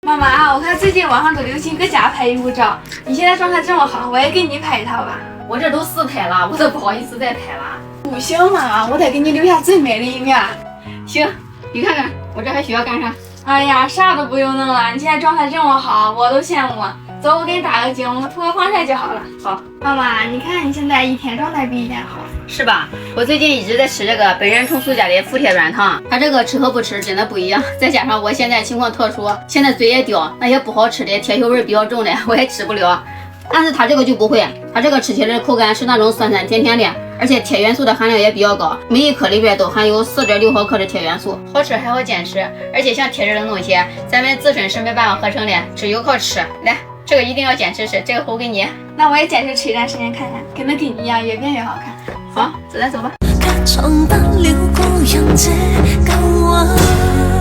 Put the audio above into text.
妈妈，我看最近网上都流行搁家拍衣服照，你现在状态这么好，我也给你拍一套吧。我这都4胎了，我都不好意思再拍了。不行嘛，我得给你留下最美的一面。行，你看看我这还需要干啥？哎呀，啥都不用弄了，你现在状态这么好，我都羡慕。走，我给你打个精，我涂个防晒就好了。好，妈妈，你看你现在一天状态比一天好。是吧？我最近一直在吃这个本源重塑家的服帖软糖，它这个吃和不吃真的不一样。再加上我现在情况特殊，现在嘴也刁，那些不好吃的铁锈味比较重的我也吃不了。但是它这个就不会，它这个吃起来的口感是那种酸酸甜甜的，而且铁元素的含量也比较高，每一颗里边都含有4.6毫克的铁元素，好吃还好坚持。而且像贴着的东西，咱们自身是没办法合成的，只有靠吃。来，这个一定要坚持吃，这个我给你。那我也坚持吃一段时间看看，可能跟你一样越变越好看。好，咱走吧。假裝不了個人這舊愛。